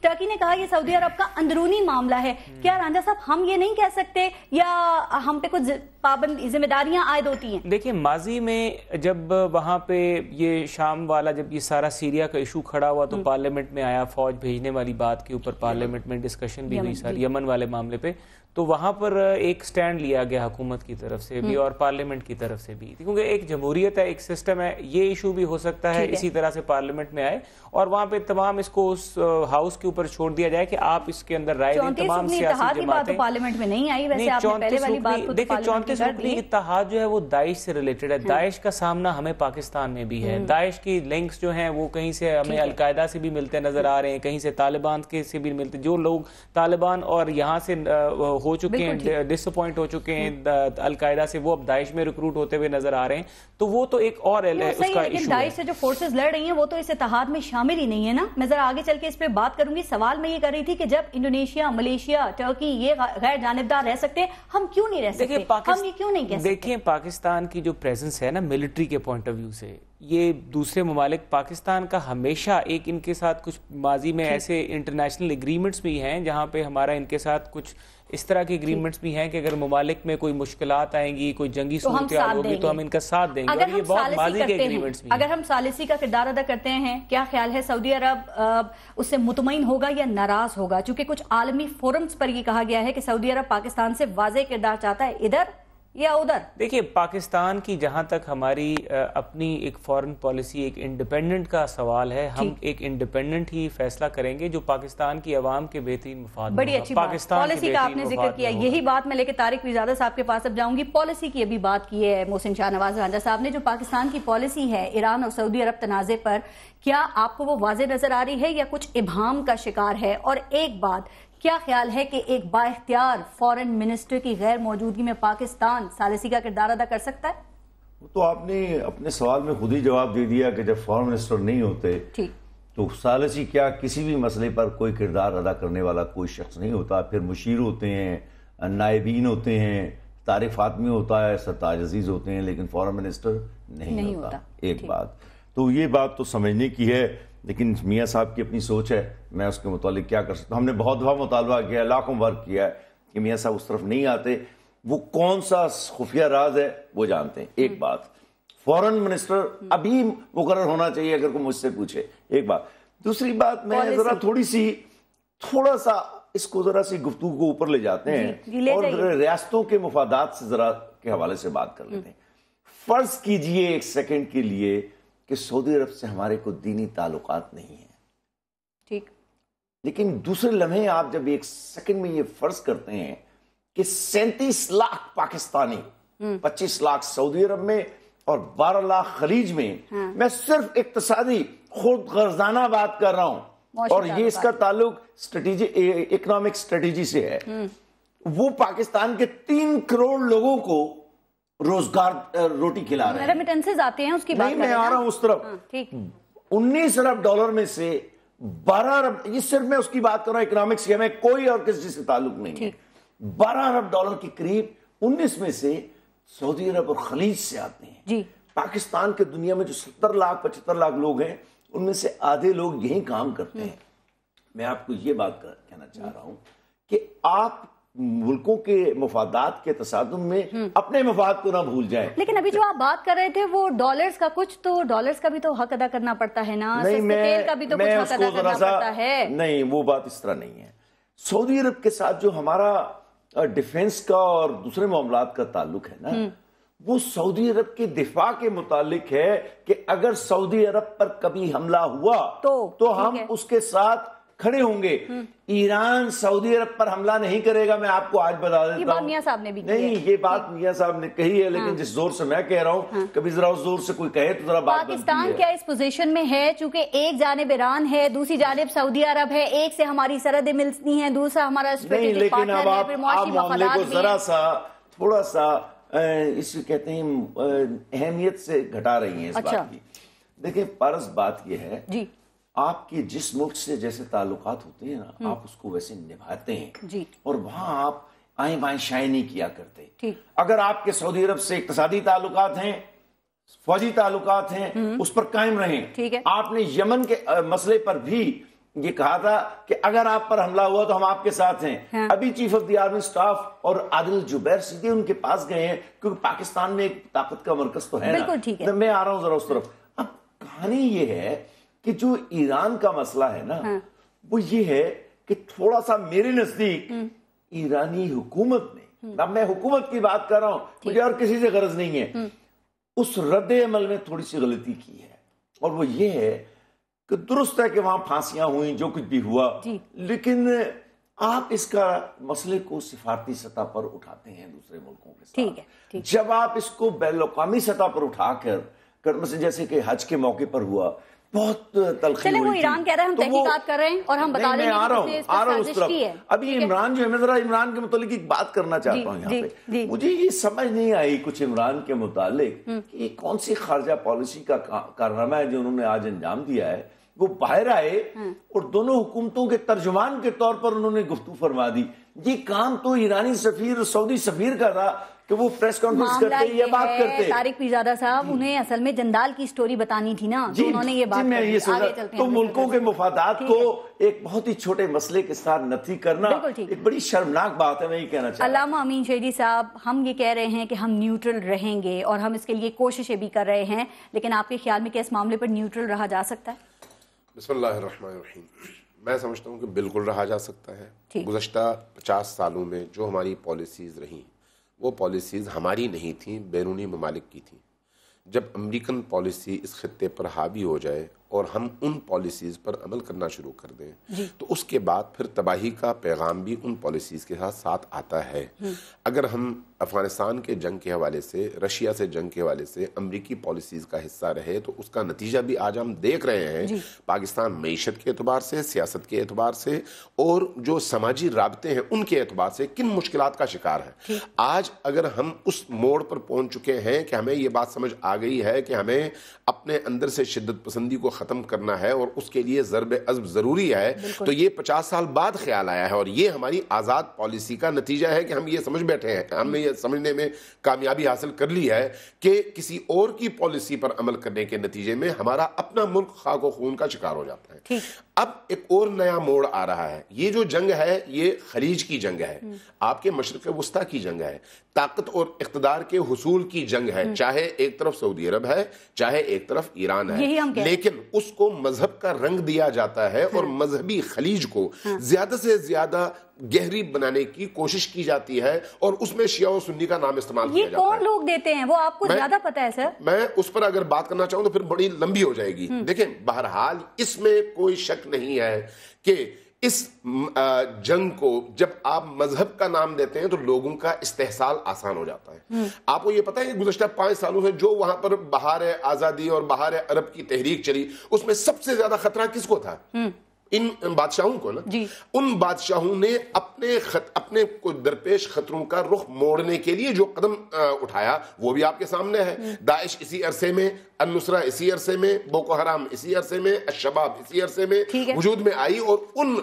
Turkey نے کہا یہ سعودی عرب کا اندرونی معاملہ ہے. کیا رانجھا صاحب ہم یہ نہیں کہہ سکتے یا ہم پہ کچھ پابند ذمہ داریاں عائد ہوتی ہیں؟ دیکھیں ماضی میں جب وہاں پہ یہ شام والا جب یہ سارا سیریا کا ایشو کھڑا ہوا تو پارلیمنٹ میں آیا، فوج بھیجنے والی بات کے اوپر پارلیمنٹ میں ڈسکشن بھی ہوئی ساری یمن والے معاملے پہ، تو وہاں پر ایک سٹینڈ لیا گیا حکومت کی طرف سے بھی اور پارلیمنٹ کی طرف سے بھی، کیونکہ ایک جمہوریت ہے، ایک سسٹم ہے، یہ ایشو بھی ہو سکتا ہے اسی طرح سے پارلیمنٹ میں آئے اور وہاں پہ تمام اس کو اس ہاؤس کے اوپر چھوڑ دیا جائے کہ آپ اس کے اندر رائے دیں. تمام سیاسی جماعتیں پارلیمنٹ میں نہیں آئی، ویسے آپ نے پہلے والی بات کو دیکھیں 34 رکنی اتحاد جو ہے وہ داعش سے ریلیٹڈ ہے. داعش کا سامنا ہمیں پاکستان میں بھی ہے، داعش کی لنکس جو ہیں وہ کہیں سے ہمیں القاعدہ سے بھی ملتے نظر آ رہے ہیں، کہیں سے طالبان کے سے بھی ملتے. جو لوگ طالبان اور یہاں سے ہو چکے ہیں، ڈس اپوائنٹ ہو چکے ہیں القاعدہ سے، وہ اب داعش میں ریکروٹ ہوتے ہوئے نظر آ رہے ہیں. تو وہ تو ایک اور اس کا ایشو ہے. داعش سے جو فورسز لڑ رہی ہیں وہ تو اس اتحاد میں شامل ہی نہیں ہے نا. میں ذرا آگے چل کے اس پہ بات کروں گی. سوال میں یہ کر رہی تھی کہ جب انڈونیشیا، ملیشیا، ٹرکی یہ غیر جانبدار رہ سکتے، ہم کیوں نہیں رہ سکتے؟ ہم یہ کیوں نہیں کہہ سکتے؟ دیکھیں پاکستان کی جو پریزنس ہے نا ملٹری کے پوائنٹ آف ویو سے، یہ دوسرے ممالک پاکستان کا ہمیشہ ایک ان کے ساتھ کچھ ماضی میں ایسے انٹرنیشنل ایگریمنٹس بھی ہیں جہاں پہ ہمارا ان کے ساتھ کچھ اس طرح کے ایگریمنٹس بھی ہیں کہ اگر ممالک میں کوئی مشکلات آئیں گی، کوئی جنگی صورتحال ہوگی تو ہم ان کا ساتھ دیں گے. اور یہ بہت ماضی کے ایگریمنٹس بھی ہیں. اگر ہم ثالثی کا کردار ادا کرتے ہیں، کیا خیال ہے سعودی عرب اس سے مطمئن ہوگا یا ناراض ہوگا؟ چونکہ کچھ عالمی فورمز پر یہ کہا گیا ہے کہ سعودی عرب پاکستان سے واضح کردار چاہتا ہے، ادھر یا ادھر. دیکھیے پاکستان کی جہاں تک ہماری اپنی ایک فورن پالیسی، ایک انڈیپینڈنٹ کا سوال ہے، ہم ایک انڈیپینڈنٹ ہی فیصلہ کریں گے جو پاکستان کی عوام کے بہترین مفاد. بڑی اچھی بات پالیسی کا آپ نے ذکر کیا، یہی بات میں لے کے طارق پیرزادہ صاحب کے پاس اب جاؤں گی. پالیسی کی ابھی بات کی ہے محسن شاہ نواز رانجھا صاحب نے، جو پاکستان کی پالیسی ہے ایران اور سعودی عرب تنازع پر، کیا آپ کو وہ واضح نظر آ رہی ہے یا کچھ ابہام کا شکار ہے؟ اور ایک بات، کیا خیال ہے کہ ایک با اختیار فورن منسٹر کی غیر موجودگی میں پاکستان ثالثی کا کردار ادا کر سکتا ہے؟ وہ تو آپ نے اپنے سوال میں خود ہی جواب دے دیا کہ جب فورن منسٹر نہیں ہوتے تو ثالثی کیا کسی بھی مسئلے پر کوئی کردار ادا کرنے والا کوئی شخص نہیں ہوتا. پھر مشیر ہوتے ہیں، نائبین ہوتے ہیں، طارق فاطمی ہوتا ہے، سرتاج عزیز ہوتے ہیں، لیکن فورن منسٹر نہیں ہوتا. ایک بات تو یہ بات تو سمجھنے کی ہے، لیکن میاں صاحب کی اپنی سوچ ہے، میں اس کے متعلق کیا کر سکتا ہوں. ہم نے بہت دفعہ مطالبہ کیا ہے، لاکھوں ورک کیا ہے کہ میاں صاحب اس طرف نہیں آتے. وہ کون سا خفیہ راز ہے وہ جانتے ہیں. ایک بات، فورن منسٹر ابھی مقرر ہونا چاہیے اگر کوئی مجھ سے پوچھے. ایک بات. دوسری بات، میں ذرا تھوڑا سا اس کو ذرا سی گفتگو کو اوپر لے جاتے ہیں اور ریاستوں کے مفادات سے ذرا کے حوالے سے بات کر لیتے ہیں. فرض کیجئے ایک سیکنڈ کے لیے کہ سعودی عرب سے ہمارے کو دینی تعلقات نہیں ہیں، ٹھیک، لیکن دوسرے لمحے آپ جب ایک سیکنڈ میں یہ فرض کرتے ہیں کہ 37 لاکھ پاکستانی، 25 لاکھ سعودی عرب میں اور 12 لاکھ خلیج میں، میں صرف اقتصادی خود غرضانہ بات کر رہا ہوں اور یہ اس کا تعلق اکنامک اسٹریٹجی سے ہے، وہ پاکستان کے 3 کروڑ لوگوں کو روزگار روٹی کھلا رہے ہیں. ریمیٹنسز آتے ہیں، اس کی بات نہیں، میں آ رہا ہوں اس طرف. 19 ارب ڈالر میں سے 12 ارب، یہ صرف میں اس کی بات کر رہا ہوں اکنامکس کی، ہمیں کوئی اور کسی سے تعلق نہیں ہے. 12 ارب ڈالر کے قریب 19 میں سے سعودی عرب اور خلیج سے آتے ہیں. پاکستان کے دنیا میں جو 70 لاکھ 75 لاکھ لوگ ہیں ان میں سے آدھے لوگ یہی کام کرتے ہیں. میں آپ کو یہ بات کہنا چاہ رہا ہوں کہ آپ ملکوں کے مفادات کے تصادم میں اپنے مفاد کو نہ بھول جائیں. لیکن ابھی جو آپ بات کر رہے تھے وہ ڈالرز کا، کچھ تو ڈالرز کا بھی تو حق ادا کرنا پڑتا ہے نا، سستے تیل کا بھی تو کچھ حق ادا کرنا پڑتا ہے. نہیں، وہ بات اس طرح نہیں ہے. سعودی عرب کے ساتھ جو ہمارا ڈیفنس کا اور دوسرے معاملات کا تعلق ہے نا، وہ سعودی عرب کے دفاع کے متعلق ہے کہ اگر سعودی عرب پر کبھی حملہ ہوا تو ہم اس کے ساتھ کھڑے ہوں گے. ایران سعودی عرب پر حملہ نہیں کرے گا، میں آپ کو آج بتا دیتا ہوں. یہ بات میاں صاحب نے بھی کی ہے. نہیں، یہ بات میاں صاحب نے کہی ہے، لیکن جس زور سے میں کہہ رہا ہوں کبھی ذرا اس زور سے کوئی کہے تو ذرا بات. پاکستان کیا اس پوزیشن میں ہے چونکہ ایک جانب ایران ہے، دوسری جانب سعودی عرب ہے، ایک سے ہماری سرحدیں ملتی ہیں، دوسرا ہمارا اسٹریٹجک پارٹنر ہے، پھر معاشی مفادات بھی ہیں. ذرا سا تھوڑا سا اس کہتے ہیں اہمیت سے گھٹا رہی ہیں اس بات کی. دیکھیں فرض بات یہ ہے، آپ کی جس ملک سے جیسے تعلقات ہوتے ہیں نا، آپ اس کو ویسے نبھاتے ہیں اور وہاں آپ آئیں بائیں شائیں نہیں کیا کرتے. اگر آپ کے سعودی عرب سے اقتصادی تعلقات ہیں، فوجی تعلقات ہیں اس پر قائم رہیں. آپ نے یمن کے مسئلے پر بھی یہ کہا تھا کہ اگر آپ پر حملہ ہوا تو ہم آپ کے ساتھ ہیں. ابھی chief of the army staff اور عادل جبیر سیدھے ان کے پاس گئے ہیں کیونکہ پاکستان میں ایک طاقت کا مرکز تو ہے نا. میں آ رہا ہوں ذرا اس طرف. اب کہانی یہ ہے کہ جو ایران کا مسئلہ ہے نا وہ یہ ہے کہ تھوڑا سا میرے نزدیک ایرانی حکومت نے، اب میں حکومت کی بات کر رہا ہوں، مجھے اور کسی سے غرض نہیں ہے، اس رد عمل میں تھوڑی سی غلطی کی ہے. اور وہ یہ ہے کہ درست ہے کہ وہاں پھانسیاں ہوئیں، جو کچھ بھی ہوا، لیکن آپ اس کا مسئلے کو سفارتی سطح پر اٹھاتے ہیں دوسرے ملکوں کے ساتھ. جب آپ اس کو بین الاقوامی سطح پر اٹھا کر مثلا جیسے کہ حج کے موقع پر ہوا، بہت تلخی ہوئی. وہ ایران کہہ رہا ہے ہم تحقیقات کر رہے ہیں اور ہم بتا دیں گے کہ اس پر سازش کی ہے. ابھی عمران جو ہے، میں ذرا عمران کے متعلق ایک بات کرنا چاہتا ہوں یہاں پہ. مجھے یہ سمجھ نہیں آئی کچھ عمران کے متعلق کہ یہ کون سی خارجہ پالیسی کا کارنامہ ہے جو انہوں نے آج انجام دیا ہے. وہ باہر آئے اور دونوں حکومتوں کے ترجمان کے طور پر انہوں نے گفتگو فرما دی. یہ کام تو ایرانی سفیر، سعودی سفیر کا تھا کہ وہ پریس کانفرنس کرتے یہ بات کرتے. طارق پیرزادہ صاحب، انہیں اصل میں جندال کی سٹوری بتانی تھی نا، تو انہوں نے یہ بات آگے چلتے ہیں. تو ملکوں کے مفادات کو ایک بہت ہی چھوٹے مسئلے کے ساتھ نفی کرنا ایک بڑی شرمناک بات ہے. میں یہ کہنا چاہتا ہوں علامہ امین شہیدی صاحب، ہم یہ کہہ رہے ہیں کہ ہم نیوٹرل رہیں گے اور ہم اس کے لیے کوششیں بھی کر رہے ہیں، لیکن آپ کے خیال میں کیا اس معاملے پر نیوٹرل رہا جا سکتا ہے؟ بسم اللہ الرحمن الرحیم. میں سمجھتا ہوں کہ بالکل رہا جا سکتا ہے. گزشتہ 50 سالوں میں جو ہماری پالیسیز رہیں وہ پالیسیز ہماری نہیں تھیں، بیرونی ممالک کی تھیں. جب امریکن پالیسی اس خطے پر حاوی ہو جائے اور ہم ان پالیسیز پر عمل کرنا شروع کر دیں تو اس کے بعد پھر تباہی کا پیغام بھی ان پالیسیز کے ساتھ آتا ہے. اگر ہم افغانستان کے جنگ کے حوالے سے، رشیا سے جنگ کے حوالے سے امریکی پالیسیز کا حصہ رہے تو اس کا نتیجہ بھی آج ہم دیکھ رہے ہیں. پاکستان معیشت کے اعتبار سے، سیاست کے اعتبار سے اور جو سماجی رابطے ہیں ان کے اعتبار سے کن مشکلات کا شکار ہے. آج اگر ہم اس موڑ پر پہنچ چکے ہیں کہ ہمیں یہ بات سمجھ آ گئی ہے کہ ہمیں اپنے اندر سے شدت پسندی کو ختم کرنا ہے اور اس کے لیے ضرب عزم ضروری ہے، تو یہ 50 سال بعد خیال آیا ہے. اور یہ ہماری آزاد پالیسی کا نتیجہ ہے کہ ہم یہ سمجھ بیٹھے ہیں، ہم نے یہ سمجھنے میں کامیابی حاصل کر لی ہے کہ کسی اور کی پالیسی پر عمل کرنے کے نتیجے میں ہمارا اپنا ملک خاک و خون کا شکار ہو جاتا ہے. اب ایک اور نیا موڑ آ رہا ہے. یہ جو جنگ ہے یہ خلیج کی جنگ ہے، آپ کے مشرق وسطیٰ کی جنگ ہے، طاقت اور اقتدار کے حصول کی جنگ ہے. چاہے ایک طرف سعودی عرب ہے، چاہے ایک طرف ایران ہے، لیکن اس کو مذہب کا رنگ دیا جاتا ہے اور مذہبی خلیج کو زیادہ سے زیادہ گہری بنانے کی کوشش کی جاتی ہے اور اس میں شیعہ و سنی کا نام استعمال کیا جاتا ہے. یہ کون لوگ دیتے ہیں وہ آپ کو زیادہ پتہ ہے سر؟ میں اس پر اگر بات کرنا چاہوں تو پھر بڑی لمبی ہو جائے گی. دیکھیں، بہرحال اس میں کوئی شک نہیں ہے کہ اس جنگ کو جب آپ مذہب کا نام دیتے ہیں تو لوگوں کا استحصال آسان ہو جاتا ہے. آپ کو یہ پتہ ہے کہ گزشتہ 5 سالوں سے جو وہاں پر بہار آزادی اور بہار عرب کی تحریک چلی، اس میں سب سے زیادہ خطرہ کس کو تھا؟ ان بادشاہوں کو نا. ان بادشاہوں نے اپنے کو درپیش خطروں کا رخ موڑنے کے لیے جو قدم اٹھایا وہ بھی آپ کے سامنے ہے. داعش اسی عرصے میں، النصرہ اسی عرصے میں، بوکو حرام اسی عرصے میں، الشباب اسی عرصے میں وجود میں آئی اور ان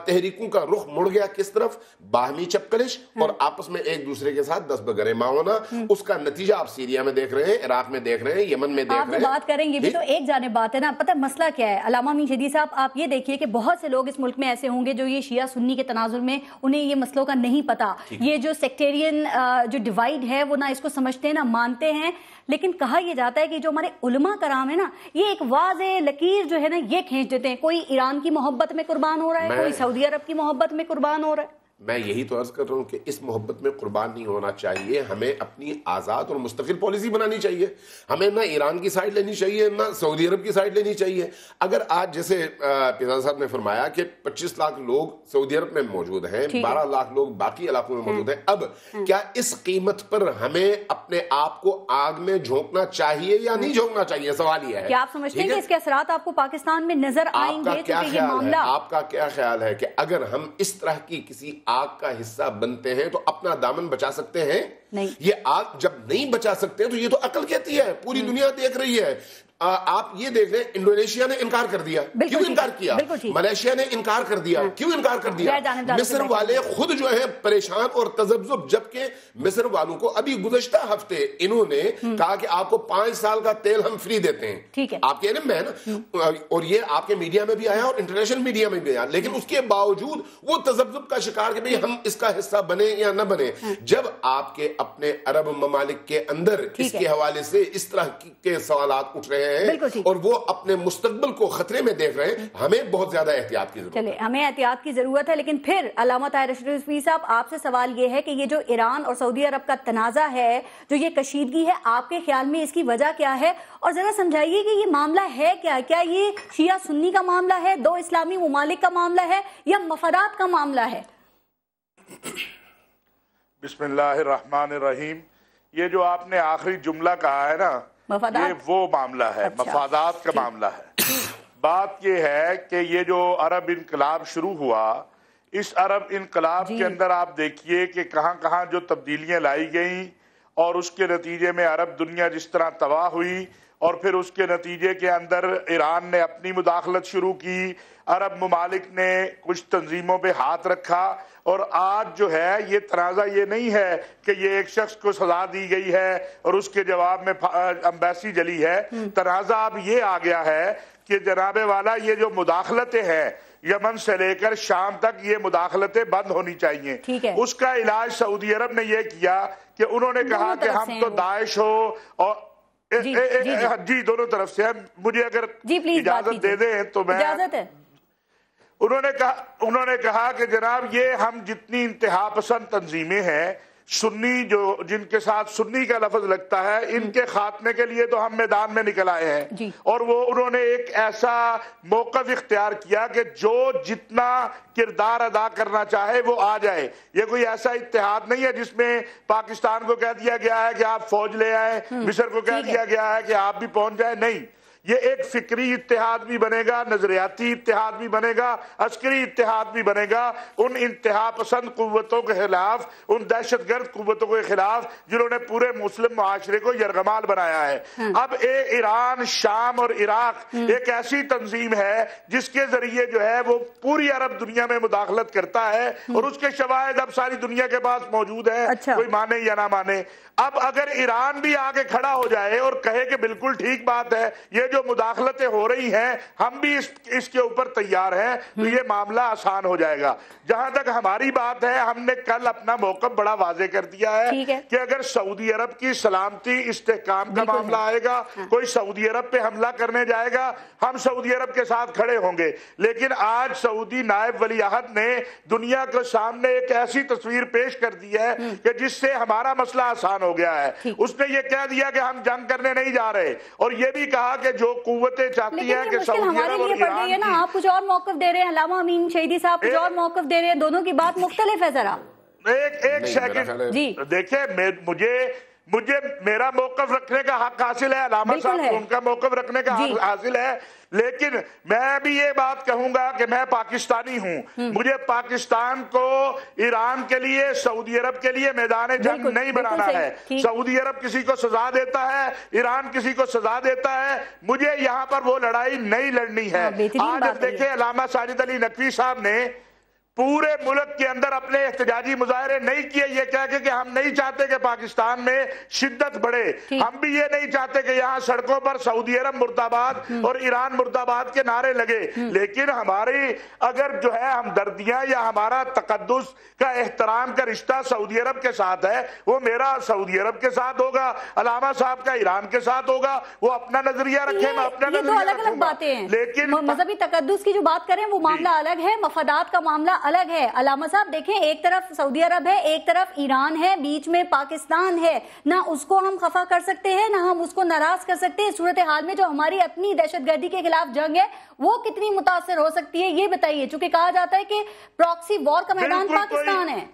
تحریکوں کا رخ مڑ گیا کس طرف؟ باہمی چپکلش اور آپس میں ایک دوسرے کے ساتھ دست بگرے ہونا. اس کا نتیجہ آپ سیریا میں دیکھ رہے ہیں، عراق میں دیکھ رہے ہیں، یمن میں دیکھ رہے ہیں. آپ بات کریں گے بھی تو ایک جانب بات ہے نا. پتہ مسئلہ کیا ہے علامہ امین شہیدی صاحب؟ آپ یہ دیکھیے کہ بہت سے لوگ اس ملک میں ایسے ہوں گے جو یہ شیعہ سنی کے تناظر میں انہیں یہ مسئلوں کا نہیں پتا. یہ جو سیکٹیرین جو ڈیوائیڈ ہے وہ نہ اس کو سمجھتے ہیں نہ مانتے ہیں. لیکن کہا یہ جاتا ہے کہ جو ہمارے علماء کرام ہے نا، یہ ایک واضح لکیر جو ہے نا یہ کھینچ دیتے ہیں. کوئی ایران کی محبت میں قربان ہو رہا ہے، کوئی سعودی عرب کی محبت میں قربان ہو رہا ہے. میں یہی تو عرض کر رہا ہوں کہ اس محبت میں قربان نہیں ہونا چاہیے. ہمیں اپنی آزاد اور مستقل پالیسی بنانی چاہیے. ہمیں نہ ایران کی سائڈ لینی چاہیے نہ سعودی عرب کی سائڈ لینی چاہیے. اگر آج جیسے پیرزادہ صاحب نے فرمایا کہ 25 لاکھ لوگ سعودی عرب میں موجود ہیں، 12 لاکھ لوگ باقی علاقوں میں موجود ہیں، اب کیا اس قیمت پر ہمیں اپنے آپ کو آگ میں جھونکنا چاہیے یا نہیں جھونکنا چاہیے؟ سوال یہ ہے. کیا آپ سمجھتے ہیں کہ اس کے اثرات آپ کو پاکستان میں نظر آئیں گے؟ آپ کا کیا خیال ہے کہ اگر ہم اس طرح کی کسی آگ کا حصہ بنتے ہیں تو اپنا دامن بچا سکتے ہیں؟ یہ آگ جب نہیں بچا سکتے تو یہ تو عقل کہتی ہے، پوری دنیا دیکھ رہی ہے. آپ یہ دیکھ لیں انڈونیشیا نے انکار کر دیا، کیوں انکار کیا؟ ملیشیا نے انکار کر دیا، کیوں انکار کر دیا؟ مصر والے خود جو ہیں پریشان اور تذبذب، جبکہ مصر والوں کو ابھی گزشتہ ہفتے انہوں نے کہا کہ آپ کو 5 سال کا تیل ہم فری دیتے ہیں، آپ کے علم میں ہے نا، اور یہ آپ کے میڈیا میں بھی آیا اور انٹرنیشنل میڈیا میں بھی آیا، لیکن اس کے باوجود وہ تذبذب کا شکار کہ ہم اس کا حصہ بنے یا نہ بنے. جب آپ کے اپنے عرب ممالک کے اندر اس کے حوالے سے اس طرح کے سوالات اٹھ رہے ہیں اور وہ اپنے مستقبل کو خطرے میں دیکھ رہے ہیں، ہمیں بہت زیادہ احتیاط کی ضرورت ہے. چلے ہمیں احتیاط کی ضرورت ہے، لیکن پھر علامہ طاہر اشرف رضوی صاحب آپ سے سوال یہ ہے کہ یہ جو ایران اور سعودی عرب کا تنازع ہے، جو یہ کشیدگی ہے، آپ کے خیال میں اس کی وجہ کیا ہے؟ اور ذرا سمجھائیے کہ یہ معاملہ ہے کیا یہ شیعہ سنی کا معاملہ ہے، دو اسلامی ممالک کا معاملہ ہے، یا مفادات کا معاملہ ہے؟ بسم اللہ الرحمن الرحیم. یہ جو آپ نے آخری جملہ کہا ہے نا، یہ وہ معاملہ ہے، مفادات کا معاملہ ہے. بات یہ ہے کہ یہ جو عرب انقلاب شروع ہوا، اس عرب انقلاب کے اندر آپ دیکھیے کہ کہاں کہاں جو تبدیلیاں لائی گئیں، اور اس کے نتیجے میں عرب دنیا جس طرح تباہ ہوئی، اور پھر اس کے نتیجے کے اندر ایران نے اپنی مداخلت شروع کی، عرب ممالک نے کچھ تنظیموں پہ ہاتھ رکھا، اور آج جو ہے یہ تنازع یہ نہیں ہے کہ یہ ایک شخص کو سزا دی گئی ہے اور اس کے جواب میں امبیسی جلی ہے. تنازع اب یہ آ گیا ہے کہ جناب والا یہ جو مداخلتیں ہیں یمن سے لے کر شام تک، یہ مداخلتیں بند ہونی چاہیے. اس کا علاج سعودی عرب نے یہ کیا کہ انہوں نے کہا کہ ہم تو داعش ہو اور جی دونوں طرف سے. مجھے اگر اجازت دے دیں تو میں، انہوں نے کہا کہ جناب یہ ہم جتنی انتہا پسند تنظیمیں ہیں، سنی جو جن کے ساتھ سنی کا لفظ لگتا ہے، ان کے خاتمے کے لیے تو ہم میدان میں نکل آئے ہیں. اور وہ انہوں نے ایک ایسا موقف اختیار کیا کہ جو جتنا کردار ادا کرنا چاہے وہ آ جائے. یہ کوئی ایسا اتحاد نہیں ہے جس میں پاکستان کو کہہ دیا گیا ہے کہ آپ فوج لے آئیں، مصر کو کہہ دیا گیا ہے کہ آپ بھی پہنچ جائیں. نہیں، یہ ایک فکری اتحاد بھی بنے گا، نظریاتی اتحاد بھی بنے گا، عسکری اتحاد بھی بنے گا، ان انتہا پسند قوتوں کے خلاف، ان دہشت گرد قوتوں کے خلاف جنہوں نے پورے مسلم معاشرے کو یرغمال بنایا ہے. اب ایران، شام اور عراق ایک ایسی تنظیم ہے جس کے ذریعے جو ہے وہ پوری عرب دنیا میں مداخلت کرتا ہے، اور اس کے شواہد اب ساری دنیا کے پاس موجود ہیں، کوئی مانے یا نہ مانے. اب اگر ایران بھی آگے کھڑا ہو جائے اور کہے کہ بالکل ٹھیک بات ہے، یہ جو مداخلتیں ہو رہی ہیں ہم بھی اس کے اوپر تیار ہیں، تو یہ معاملہ آسان ہو جائے گا. جہاں تک ہماری بات ہے، ہم نے کل اپنا موقف بڑا واضح کر دیا ہے کہ اگر سعودی عرب کی سلامتی استحکام کا معاملہ آئے گا، کوئی سعودی عرب پہ حملہ کرنے جائے گا، ہم سعودی عرب کے ساتھ کھڑے ہوں گے. لیکن آج سعودی نائب ولی عہد نے دنیا کے سامنے ایک ایسی تصویر پیش کر دی ہے کہ جس سے ہمارا مسئلہ آسان ہو گیا ہے. اس نے یہ کہہ دیا کہ ہم جنگ کرنے نہیں جا رہے، اور یہ بھی کہا کہ جو قوتیں چاہتی ہیں کہ سعودی عرب اور ایران کی. آپ کچھ اور موقف دے رہے ہیں، علامہ امین شہیدی صاحب کچھ اور موقف دے رہے ہیں، دونوں کی بات مختلف ہے. ذرا ایک سیکنڈ دیکھیں، مجھے میرا موقف رکھنے کا حق حاصل ہے، علامہ صاحب کو ان کا موقف رکھنے کا حق حاصل ہے، لیکن میں بھی یہ بات کہوں گا کہ میں پاکستانی ہوں. مجھے پاکستان کو ایران کے لیے، سعودی عرب کے لیے میدان جنگ نہیں بنانا ہے. سعودی عرب کسی کو سزا دیتا ہے، ایران کسی کو سزا دیتا ہے، مجھے یہاں پر وہ لڑائی نہیں لڑنی ہے. آج اب دیکھیں علامہ ساجد علی نقوی صاحب نے پورے ملک کے اندر اپنے احتجاجی مظاہرے نہیں کیے، یہ کہہ کے کہ ہم نہیں چاہتے کہ پاکستان میں شدت بڑھے، ہم بھی یہ نہیں چاہتے کہ یہاں سڑکوں پر سعودی عرب مرد آباد اور ایران مرد آباد کے نعرے لگے. لیکن ہماری اگر جو ہے ہمدردیاں یا ہمارا تقدس کا احترام کا رشتہ سعودی عرب کے ساتھ ہے، وہ میرا سعودی عرب کے ساتھ ہوگا، علامہ صاحب کا ایران کے ساتھ ہوگا. وہ اپنا نظریہ رکھے، میں اپنا نظریہ رکھوں گا. لیکن مذہبی تقدس کی جو بات کریں وہ معاملہ الگ ہے، مفادات کا معاملہ الگ ہے. علامہ صاحب دیکھیں، ایک طرف سعودی عرب ہے، ایک طرف ایران ہے، بیچ میں پاکستان ہے. نہ اس کو ہم خفا کر سکتے ہیں، نہ ہم اس کو ناراض کر سکتے ہیں. صورتحال میں جو ہماری اپنی دہشت گردی کے خلاف جنگ ہے وہ کتنی متاثر ہو سکتی ہے یہ بتائیے، چونکہ کہا جاتا ہے کہ پراکسی وار کا میدان پاکستان ہے.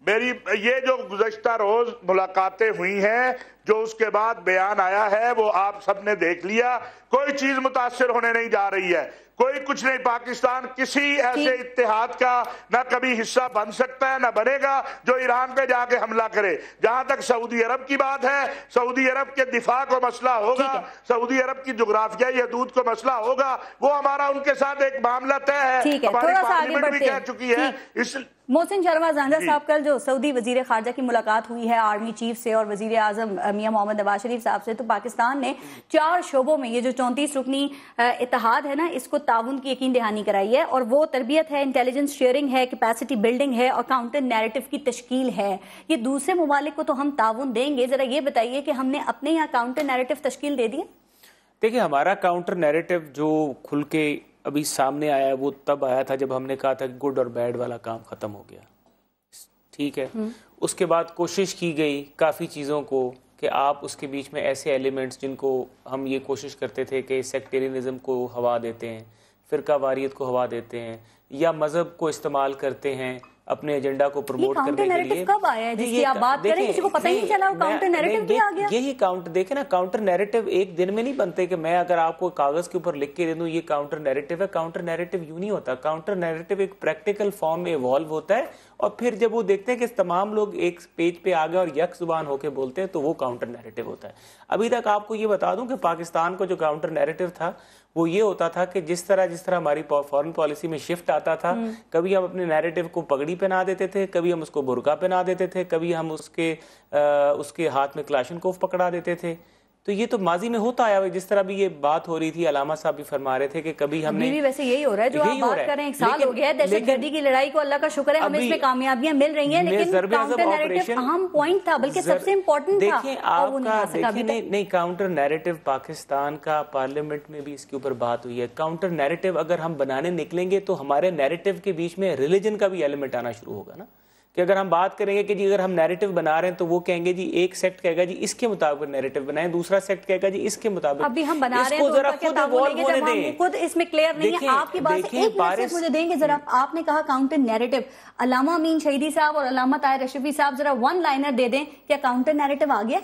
میری یہ جو گزشتہ روز ملاقاتیں ہوئی ہیں، جو اس کے بعد بیان آیا ہے، وہ آپ سب نے دیکھ لیا. کوئی چیز متاثر ہونے نہیں جا رہی ہے. کوئی کچھ نہیں. پاکستان کسی ایسے اتحاد کا نہ کبھی حصہ بن سکتا ہے نہ بنے گا جو ایران پہ جا کے حملہ کرے. جہاں تک سعودی عرب کی بات ہے, سعودی عرب کے دفاع کو مسئلہ ہوگا, سعودی عرب کی جغرافیائی حدود کو مسئلہ ہوگا, وہ ہمارا ان کے ساتھ ایک معاملہ طے ہے. ہماری پارلیمنٹ بھی کہہ چکی ہے. محسن شرما زاندہ صاحب, کل جو سعودی وزیر خارجہ کی ملاقات ہوئی ہے آرمی چیف سے اور وزیر اعظم میاں محمد نواز شریف صاحب سے, تو پاکستان نے 4 شعبوں میں یہ جو 34 رکنی اتحاد ہے نا, اس کو تعاون کی یقین دہانی کرائی ہے, اور وہ تربیت ہے, انٹیلیجنس شیئرنگ ہے, کیپیسٹی بلڈنگ ہے اور کاؤنٹر نیریٹو کی تشکیل ہے. یہ دوسرے ممالک کو تو ہم تعاون دیں گے, ذرا یہ بتائیے کہ ہم نے اپنے یہاں کاؤنٹر نیریٹو تشکیل دے دی؟ دیکھیں, ہمارا کاؤنٹر نیریٹو جو کھل کے ابھی سامنے آیا وہ تب آیا تھا جب ہم نے کہا تھا کہ گڈ اور بیڈ والا کام ختم ہو گیا. ٹھیک ہے, اس کے بعد کوشش کی گئی کافی چیزوں کو کہ آپ اس کے بیچ میں ایسے ایلیمنٹس جن کو ہم یہ کوشش کرتے تھے کہ سیکٹیرینزم کو ہوا دیتے ہیں, فرقہ واریت کو ہوا دیتے ہیں, یا مذہب کو استعمال کرتے ہیں اپنے ایجنڈا کو پروموٹ کرنے کے لیے. کب آیا ہے جس کی آپ بات کریں, کسی کو پتہ ہی نہیں چلا کاؤنٹر نیریٹو کیا آ گیا؟ یہی کاؤنٹر دیکھیں نا, کاؤنٹر نیریٹو ایک دن میں نہیں بنتے کہ میں اگر آپ کو کاغذ کے اوپر لکھ کے دے دوں یہ کاؤنٹر نیریٹو ہے. کاؤنٹر نیریٹو یوں نہیں ہوتا. کاؤنٹر نیریٹو ایک پریکٹیکل فارم میں ایوالو ہوتا ہے, اور پھر جب وہ دیکھتے ہیں کہ تمام لوگ ایک پیج پہ آ گئے اور یک زبان ہو کے بولتے ہیں تو وہ کاؤنٹر نیریٹو ہوتا ہے. ابھی تک آپ کو یہ بتا دوں کہ پاکستان کو جو کاؤنٹر نیریٹو تھا وہ یہ ہوتا تھا کہ جس طرح ہماری فورن پالیسی میں شفٹ آتا تھا, کبھی ہم اپنے نیریٹو کو پگڑی پہنا دیتے تھے, کبھی ہم اس کو برقع پہنا دیتے تھے, کبھی ہم اس کے ہاتھ میں کلاشنکوف پکڑا دیتے تھے. تو یہ تو ماضی میں ہوتا آیا. جس طرح بھی یہ بات ہو رہی تھی, علامہ صاحب بھی فرما رہے تھے کہ کبھی ہم نے ویسے یہی ہو رہا ہے جو آپ بات کر رہے ہیں, 1 سال ہو گیا ہے دہشت گردی کی لڑائی کو, اللہ کا شکر ہے ہمیں اس میں کامیابیاں مل رہی ہیں, لیکن کاؤنٹر نیریٹو اہم پوائنٹ تھا, بلکہ سب سے امپورٹنٹ تھا. دیکھیں آپ کا, دیکھیں نہیں, کاؤنٹر نیریٹو پاکستان کا پارلیمنٹ میں بھی اس کے اوپر بات ہوئی ہے. کاؤنٹر نیریٹو اگر ہم بنانے نکلیں گے تو ہمارے نیریٹو کے بیچ میں ریلیجن کا بھی ایلیمنٹ آنا شروع ہوگا نا, کہ اگر ہم بات کریں گے کہ جی اگر ہم نیریٹو بنا رہے ہیں تو وہ کہیں گے جی ایک سیکٹ کہے گا جی اس کے مطابق نیریٹو بنائیں, دوسرا سیکٹ کہے گا جی اس کے مطابق. ابھی ہم بنا رہے ہیں تو ذرا خود ایوالو ہونے دیں, خود اس میں کلیئر نہیں ہے. آپ کی بات سے ایک میسج مجھے دیں گے ذرا. آپ نے کہا کاؤنٹر نیریٹو, علامہ امین شہیدی صاحب اور علامہ طاہر اشرفی صاحب ذرا 1 لائنر دے دیں, کیا کاؤنٹر نیریٹو آ گیا؟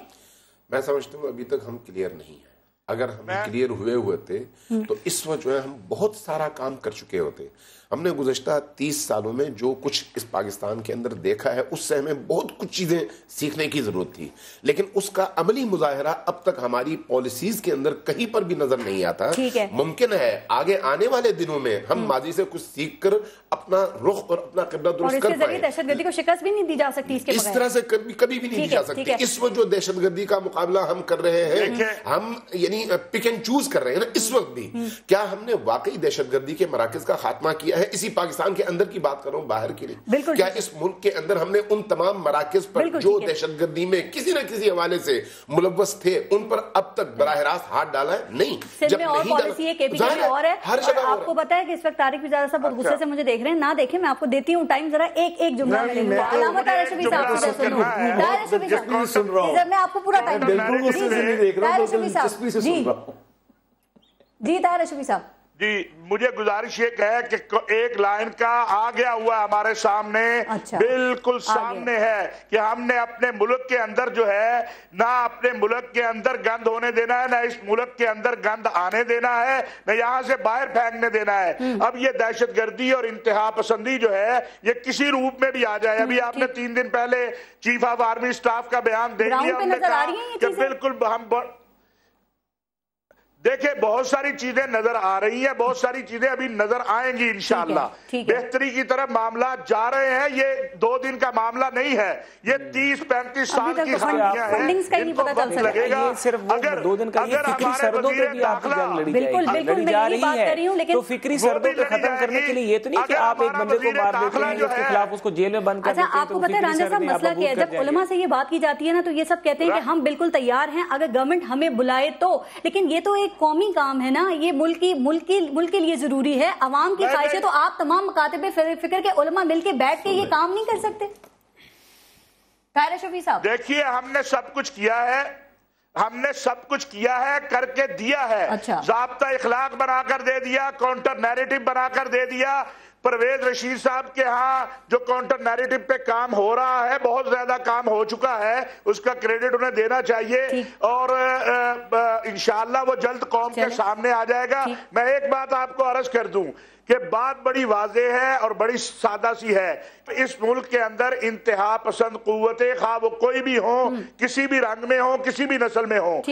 میں سمجھتا ہوں ابھی تک ہم کلیئر نہیں ہیں. اگر ہم کلیئر ہوئے تھے تو اس وقت جو ہے ہم بہت سارا کام کر چکے ہوتے. ہم نے گزشتہ 30 سالوں میں جو کچھ اس پاکستان کے اندر دیکھا ہے اس سے ہمیں بہت کچھ چیزیں سیکھنے کی ضرورت تھی, لیکن اس کا عملی مظاہرہ اب تک ہماری پالیسیز کے اندر کہیں پر بھی نظر نہیں آتا. ممکن ہے آگے آنے والے دنوں میں ہم ماضی سے کچھ سیکھ کر اپنا رخ اور اپنا قبلہ درست کر پائیں. دہشت گردی کو شکست بھی نہیں دی جا سکتی اس طرح سے کبھی بھی نہیں دی جا سکتی. اس وقت جو دہشت گردی کا مقابلہ ہم کر رہے ہیں, ہم یعنی پک اینڈ چوز کر رہے ہیں نا اس وقت بھی. کیا ہم نے واقعی دہشت گردی کے مراکز کا خاتمہ کیا ہے؟ اسی پاکستان کے اندر کی بات کر رہا ہوں, باہر کی نہیں. کیا اس ملک کے اندر ہم نے ان تمام مراکز پر جو دہشت گردی میں کسی نہ کسی حوالے سے ملوث تھے ان پر اب تک براہ راست ہاتھ ڈالا ہے؟ نہیں. جب نہیں ہر جگہ آپ کو پتا ہے کہ اس وقت طارق وزارہ صاحب بہت غصے سے مجھے دیکھ رہے ہیں, نہ دیکھیں میں آپ کو دیتی ہوں ٹائم, ذرا ایک جملہ میں لوں گا. علامہ طاہر اشرفی صاحب سے سنوں, طاہر اشرفی صاحب میں آپ کو پورا ٹائم دوں گا. طاہر اشرفی صاحب جی, طاہر اشرفی صاحب جی, مجھے گزارش یہ ہے کہ 1 لائن کا آ گیا ہوا ہمارے سامنے, بالکل سامنے ہے کہ ہم نے اپنے ملک کے اندر جو ہے نہ اپنے ملک کے اندر گند ہونے دینا ہے, نہ اس ملک کے اندر گند آنے دینا ہے, نہ یہاں سے باہر پھینکنے دینا ہے. اب یہ دہشت گردی اور انتہا پسندی جو ہے یہ کسی روپ میں بھی آ جائے. ابھی آپ نے 3 دن پہلے چیف آف آرمی سٹاف کا بیان دیکھ لیا, ہم نے کہا کہ بالکل ہم دیکھیں بہت ساری چیزیں نظر آ رہی ہیں, بہت ساری چیزیں ابھی نظر آئیں گی انشاءاللہ. بہتری کی طرف معاملات جا رہے ہیں. یہ 2 دن کا معاملہ نہیں ہے, یہ 30-35 سال کی خامیاں ہیں, ان کو وقت لگے گا. اگر ہمارے وزیر داخلہ بالکل میں یہ بات کر رہی ہوں, لیکن تو فکری سردوں کو ختم کرنے کے لیے یہ تو نہیں کہ آپ ایک بندے کو مار دیتے ہیں اس کے خلاف اس کو جیل میں بند کر دیتے ہیں. اچھا, آپ کو پتہ ہے رانجھا صاحب مسئلہ کیا ہے, جب علماء سے یہ بات کی جاتی ہے نا تو یہ سب کہتے ہیں کہ ہم بالکل تیار ہیں اگر گورنمنٹ ہمیں بلائے تو, لیکن یہ تو ایک قومی کام ہے نا, یہ ملک کے لیے ضروری ہے, عوام کی خواہش ہے, تو آپ تمام مکاتب فکر کے علماء مل کے بیٹھ کے یہ کام نہیں کر سکتے؟ طاہر اشرفی صاحب دیکھیے, ہم نے سب کچھ کیا ہے, ہم نے سب کچھ کیا ہے, کر کے دیا ہے. ضابطہ اخلاق بنا کر دے دیا, کاؤنٹر نیریٹو بنا کر دے دیا. پرویز رشید صاحب کے ہاں جو کاؤنٹر نیریٹو پہ کام ہو رہا ہے، بہت زیادہ کام ہو چکا ہے، اس کا کریڈٹ انہیں دینا چاہیے، اور انشاءاللہ وہ جلد قوم کے سامنے آ جائے گا۔ میں ایک بات آپ کو عرض کر دوں کہ بات بڑی واضح ہے اور بڑی سادہ سی ہے، اس ملک کے اندر انتہا پسند قوتیں، خواہ وہ کوئی بھی ہوں، کسی بھی رنگ میں ہوں، کسی بھی نسل میں ہوں،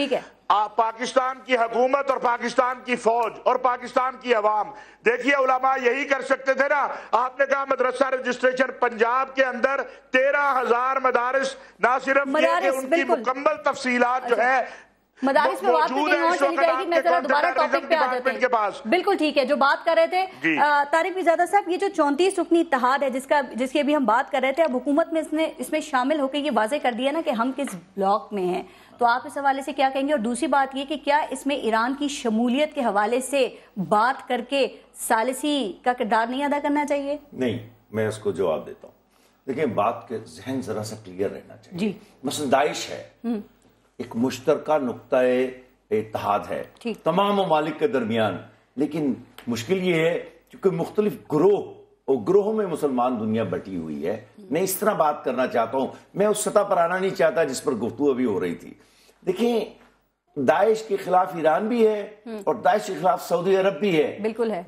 پاکستان کی حکومت اور پاکستان کی فوج اور پاکستان کی عوام، دیکھیے علماء یہی کر سکتے تھے نا۔ آپ نے کہا مدرسہ رجسٹریشن پنجاب کے اندر 13,000 مدارس، نہ صرف یہ کہ ان کی مکمل تفصیلات جو ہے مدارس میں بات کریں وہاں چلی جائے گی، میں ذرا دوبارہ ٹاپک پہ آ جاتے ہیں۔ بالکل ٹھیک ہے، جو بات کر رہے تھے طارق پیرزادہ صاحب، یہ جو 34 رکنی اتحاد ہے جس کی ابھی ہم بات کر رہے تھے، اب حکومت میں اس میں شامل ہو کے یہ واضح کر دیا نا کہ ہم کس بلاک میں ہیں، تو آپ اس حوالے سے کیا کہیں گے؟ اور دوسری بات یہ کہ کیا اس میں ایران کی شمولیت کے حوالے سے بات کر کے ثالثی کا کردار نہیں ادا کرنا چاہیے؟ نہیں، میں اس کو جواب دیتا ہوں۔ دیکھیں، بات کے ذہن ذرا سا کلیئر رہنا چاہیے۔ مثلا داعش ہے، ایک مشترکہ نقطہ اتحاد ہے تمام ممالک کے درمیان، لیکن مشکل یہ ہے کیونکہ مختلف گروہوں میں مسلمان دنیا بٹی ہوئی ہے۔ میں اس طرح بات کرنا چاہتا ہوں، میں اس سطح پر آنا نہیں چاہتا جس پر گفتگو ابھی ہو رہی تھی۔ دیکھیں، داعش کے خلاف ایران بھی ہے اور داعش کے خلاف سعودی عرب بھی ہے، بالکل ہے،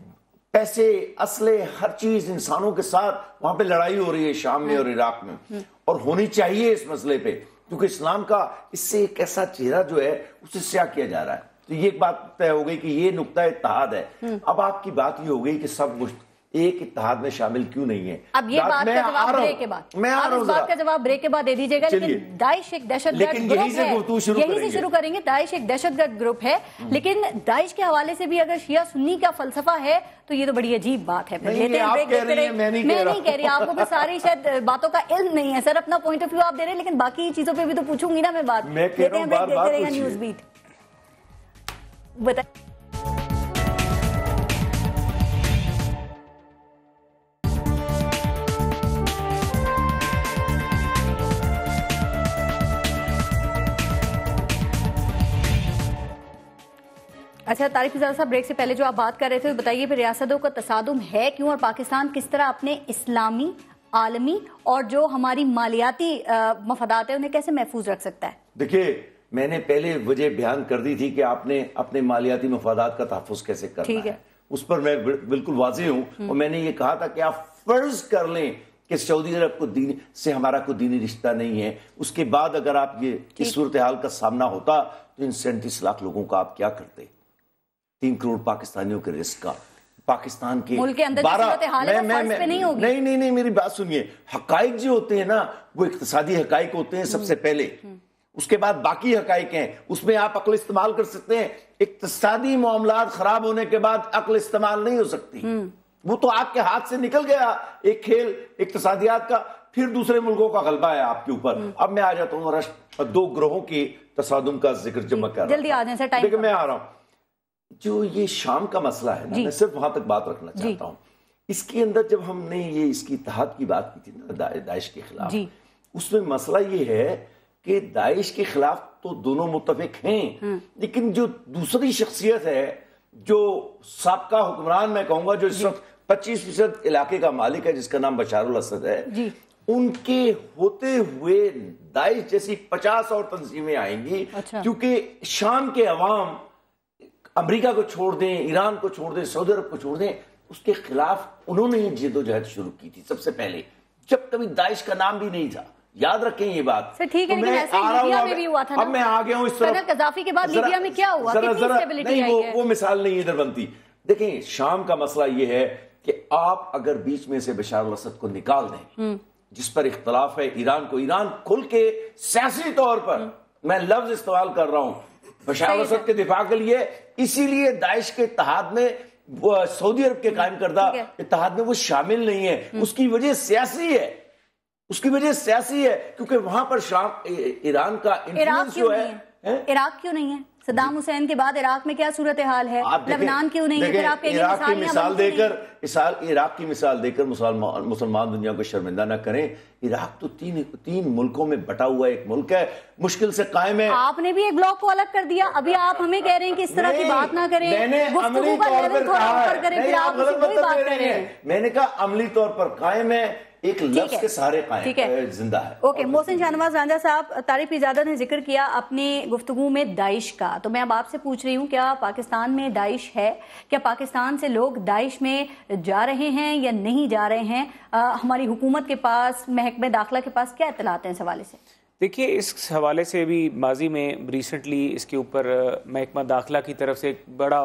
پیسے، اسلحے، ہر چیز، انسانوں کے ساتھ وہاں پہ لڑائی ہو رہی ہے شام میں اور عراق میں، اور ہونی چاہیے اس مسئلے پہ، کیونکہ اسلام کا اس سے ایک ایسا چہرہ جو ہے اسے سیاہ کیا جا رہا ہے۔ تو یہ ایک بات طے ہو گئی کہ یہ نقطہ اتحاد ہے۔ اب آپ کی بات یہ ہو گئی کہ سب ایک اتحاد میں شامل کیوں نہیں ہے؟ اب یہ بات کا جواب بریک کے بعد، آپ اس بات کا جواب بریک کے بعد دے دیجیے گا، لیکن داعش ایک دہشت گرد گروپ ہے، یہیں سے شروع کریں گے۔ داعش ایک دہشت گرد گروپ ہے، لیکن داعش کے حوالے سے بھی اگر شیعہ سنی کا فلسفہ ہے تو یہ تو بڑی عجیب بات ہے۔ میں نہیں کہہ رہی، آپ کو بھی ساری شاید باتوں کا علم نہیں ہے، سر اپنا پوائنٹ آف ویو آپ دے رہے ہیں، لیکن باقی چیزوں پہ بھی تو پوچھوں گی نا میں بات۔ نیوز بیٹ بتائیں۔ اچھا طارق پیرزادہ صاحب، بریک سے پہلے جو آپ بات کر رہے تھے بتائیے پھر ریاستوں کا تصادم ہے کیوں، اور پاکستان کس طرح اپنے اسلامی، عالمی اور جو ہماری مالیاتی مفادات ہیں انہیں کیسے محفوظ رکھ سکتا ہے؟ دیکھیے، میں نے پہلے وجہ بیان کر دی تھی کہ آپ نے اپنے مالیاتی مفادات کا تحفظ کیسے کرنا ہے، اس پر میں بالکل واضح ہوں، اور میں نے یہ کہا تھا کہ آپ فرض کر لیں کہ سعودی عرب کو سے ہمارا کوئی دینی رشتہ نہیں ہے، اس کے بعد اگر آپ یہ اس صورتحال کا سامنا ہوتا تو ان 37 لاکھ لوگوں کا آپ کیا کرتے؟ 3 کروڑ پاکستانیوں کے رزق کا، پاکستان کے ملک کے اندر نہیں میری بات سنیے، حقائق جو ہوتے ہیں نا وہ اقتصادی حقائق ہوتے ہیں سب سے پہلے، اس کے بعد باقی حقائق ہیں، اس میں آپ عقل استعمال کر سکتے ہیں۔ اقتصادی معاملات خراب ہونے کے بعد عقل استعمال نہیں ہو سکتی، وہ تو آپ کے ہاتھ سے نکل گیا ایک کھیل اقتصادیات کا، پھر دوسرے ملکوں کا غلبہ ہے آپ کے اوپر۔ اب میں آ جاتا ہوں 2 گروہوں کی تصادم کا ذکر جب میں کر رہا ہوں، جلدی آ جائیں سر، لیکن میں آ رہا ہوں۔ جو یہ شام کا مسئلہ ہے نا، میں صرف وہاں تک بات رکھنا چاہتا ہوں۔ اس کے اندر جب ہم نے یہ اس کی اتحاد کی بات کی تھی نا داعش کے خلاف، اس میں مسئلہ یہ ہے کہ داعش کے خلاف تو دونوں متفق ہیں، لیکن جو دوسری شخصیت ہے جو سابقہ حکمران میں کہوں گا جو اس وقت 25% علاقے کا مالک ہے جس کا نام بشار الاسد ہے، ان کے ہوتے ہوئے داعش جیسی 50 اور تنظیمیں آئیں گی، کیونکہ شام کے عوام امریکہ کو چھوڑ دیں، ایران کو چھوڑ دیں، سعودی عرب کو چھوڑ دیں، اس کے خلاف انہوں نے جد و جہد شروع کی تھی سب سے پہلے، جب کبھی داعش کا نام بھی نہیں تھا، یاد رکھیں یہ بات۔ ٹھیک ہے، لیکن ایسے لیبیا میں بھی ہوا تھا نا، اب میں آ گیا ہوں اس طرح، قذافی کے بعد لیبیا میں کیا ہوا، کتنی اسٹیبلٹی آئی ہے؟ وہ مثال نہیں ادھر بنتی۔ دیکھیں، شام کا مسئلہ یہ ہے کہ آپ اگر بیچ میں سے بشار الاسد کو نکال دیں، جس پر اختلاف ہے ایران کو، ایران کھل کے سیاسی طور پر، میں لفظ استعمال کر رہا ہوں بشار الاسد کے دفاع کے لیے، اسی لیے داعش کے اتحاد میں سعودی عرب کے قائم کردہ اتحاد میں وہ شامل نہیں ہے، اس کی وجہ سیاسی ہے، اس کی وجہ سیاسی ہے، کیونکہ وہاں پر شام ایران کا انفلوئنس جو ہے۔ عراق کیوں نہیں ہے صدام حسین کے بعد عراق میں کیا صورتحال ہے, لبنان کیوں نہیں ہے؟ پھر آپ کہیں گے عراق کی مثال دے کر مسلمان دنیا کو شرمندہ نہ کریں. عراق تو تین ملکوں میں بٹا ہوا ایک ملک ہے, مشکل سے قائم ہے. آپ نے بھی ایک بلاک کو الگ کر دیا, ابھی آپ ہمیں کہہ رہے ہیں کہ اس طرح کی بات نہ کریں, میں نے عملی طور پر کہا, میں نے کہا عملی طور پر قائم ہے, ایک لفظ کے سارے قائم زندہ ہے. اوکے, محسن شاہنواز رانجھا صاحب, طارق پیرزادہ نے ذکر کیا اپنی گفتگو میں داعش کا, تو میں اب آپ سے پوچھ رہی ہوں کیا پاکستان میں داعش ہے؟ کیا پاکستان سے لوگ داعش میں جا رہے ہیں یا نہیں جا رہے ہیں؟ ہماری حکومت کے پاس, محکمہ داخلہ کے پاس کیا اطلاعات ہیں اس حوالے سے؟ دیکھیے, اس حوالے سے بھی ماضی میں ریسنٹلی اس کے اوپر محکمہ داخلہ کی طرف سے ایک بڑا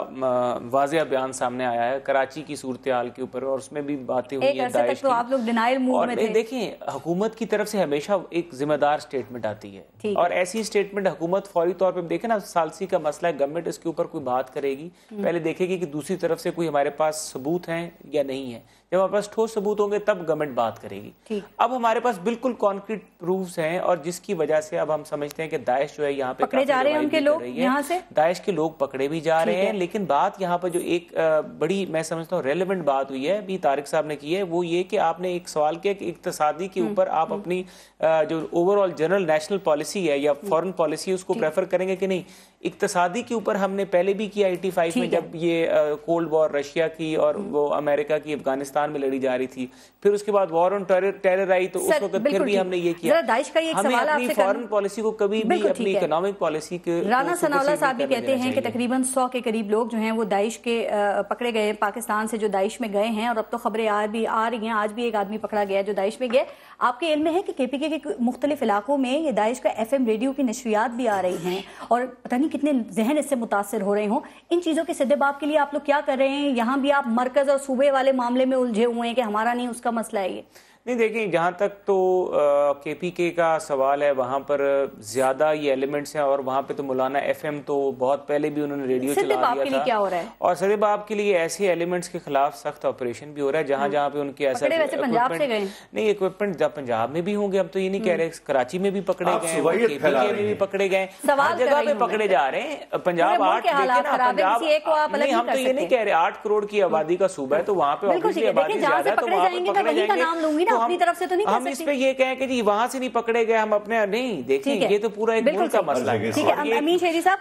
واضح بیان سامنے آیا ہے کراچی کی صورتحال کے اوپر, اور اس میں بھی باتیں ہوئی ہیں داعش کی. آپ لوگ ڈینائل موو میں تھے. دیکھیں, حکومت کی طرف سے ہمیشہ ایک ذمہ دار سٹیٹمنٹ آتی ہے, اور ایسی سٹیٹمنٹ حکومت فوری طور پہ, دیکھیں نا ثالثی کا مسئلہ ہے, گورنمنٹ اس کے اوپر کوئی بات کرے گی, پہلے دیکھے گی کہ دوسری طرف سے کوئی ہمارے پاس ثبوت ہیں یا نہیں ہے. جب ہمارے پاس ٹھوس ثبوت ہوں گے تب گورنمنٹ بات کرے گی. اب ہمارے پاس بالکل کانکریٹ پروفز ہیں, اور جس کی وجہ سے اب ہم سمجھتے ہیں کہ داعش جو ہے یہاں پہ پکڑے جا رہے ہیں, ان کے لوگ یہاں سے داعش کے لوگ پکڑے بھی جا رہے ہیں. لیکن بات یہاں پہ جو ایک بڑی میں سمجھتا ہوں ریلیونٹ بات ہوئی ہے, ابھی طارق صاحب نے کی ہے, وہ یہ کہ آپ نے ایک سوال کیا کہ اقتصادی کے اوپر آپ اپنی جو over all general national policy ہے یا فورن پالیسی اس کو پریفر کریں گے کہ نہیں. اقتصادی کے اوپر ہم نے پہلے بھی کیا 85 میں, جب یہ کولڈ وار رشیا کی اور وہ امریکہ کی افغانستان میں لڑی جا رہی تھی, پھر اس کے بعد وار آن ٹیرر آئی, تو اس وقت پھر بھی ہم نے یہ کیا. ہمیں اپنی فورن پالیسی کو کبھی بھی اپنی اکنامک پالیسی کے. رانا ثناء اللہ صاحب بھی کہتے ہیں کہ تقریباً 100 کے قریب لوگ جو ہیں وہ داعش کے پکڑے گئے, پاکستان سے جو داعش میں گئے ہیں, اور اب تو خبریں آ رہی ہیں, آج بھی ایک آدمی پکڑا گیا جو داعش میں گئے. آپ کے علم میں ہے کہ کے پی کے مختلف علاقوں میں یہ داعش کا FM ریڈیو کی نشریات بھی آ رہی ہیں, اور پتہ نہیں کتنے ذہن اس سے متاثر ہو رہے ہوں. ان چیزوں کے سد باب کے لیے آپ لوگ کیا کر رہے ہیں؟ یہاں بھی آپ مرکز اور صوبے والے معاملے میں الجھے ہوئے ہیں کہ ہمارا نہیں, اس کا مسئلہ ہے یہ. نہیں, دیکھیں, جہاں تک تو کے پی کے کا سوال ہے, وہاں پر زیادہ یہ ایلیمنٹس ہیں, اور وہاں پہ تو مولانا FM تو بہت پہلے بھی انہوں نے ریڈیو چلا دیا تھا. کیا ہو رہا ہے؟ اور سدے باب کے لیے ایسے ایلیمنٹس کے خلاف سخت آپریشن بھی ہو رہا ہے, جہاں پہ ان کے ایسا پنجاب سے گئے نہیں ایکوپمنٹ جب پنجاب میں بھی ہوں گے, ہم تو یہ نہیں کہہ رہے, کراچی میں بھی پکڑے گئے, کے پی کے میں بھی پکڑے گئے, ہر جگہ پہ پکڑے جا رہے ہیں. پنجاب 8 نہیں, ہم تو یہ نہیں کہہ رہے 8 کروڑ کی آبادی کا صوبہ ہے, تو وہاں پہ آبادی زیادہ ہے, تو وہاں پہ پکڑے جائیں گے. اپنی طرف سے تو نہیں, ہم اس پہ یہ کہیں کہ جی وہاں سے نہیں پکڑے گئے, ہم اپنے نہیں دیکھیں, یہ تو پورا ایک ملک کا مسئلہ ہے. ٹھیک ہے, امین شہری صاحب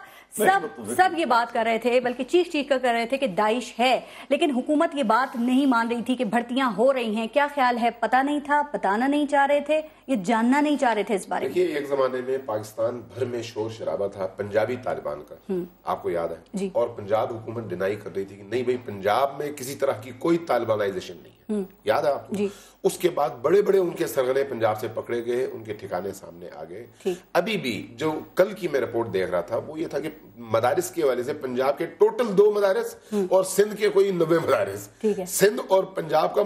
سب یہ بات کر رہے تھے, بلکہ چیخ کر رہے تھے کہ داعش ہے, لیکن حکومت یہ بات نہیں مان رہی تھی کہ بھرتیاں ہو رہی ہیں. کیا خیال ہے, پتہ نہیں تھا, بتانا نہیں چاہ رہے تھے, یہ جاننا نہیں چاہ رہے تھے اس بارے میں؟ دیکھیے, ایک زمانے میں پاکستان بھر میں شور شرابہ تھا پنجابی طالبان کا, آپ کو یاد ہے, اور پنجاب حکومت ڈینائی کر رہی تھی کہ نہیں بھائی پنجاب میں کسی طرح کی کوئی طالبانائزیشن نہیں ہے, یاد ہے آپ کو. اس کے بعد بڑے بڑے ان کے سرغنے پنجاب سے پکڑے گئے, ان کے ٹھکانے سامنے آ گئے. ابھی بھی جو کل کی میں رپورٹ دیکھ رہا تھا وہ یہ تھا کہ مدارس کے حوالے سے پنجاب کے ٹوٹل 2 مدارس اور سندھ کے کوئی 90 مدارس. سندھ اور پنجاب کا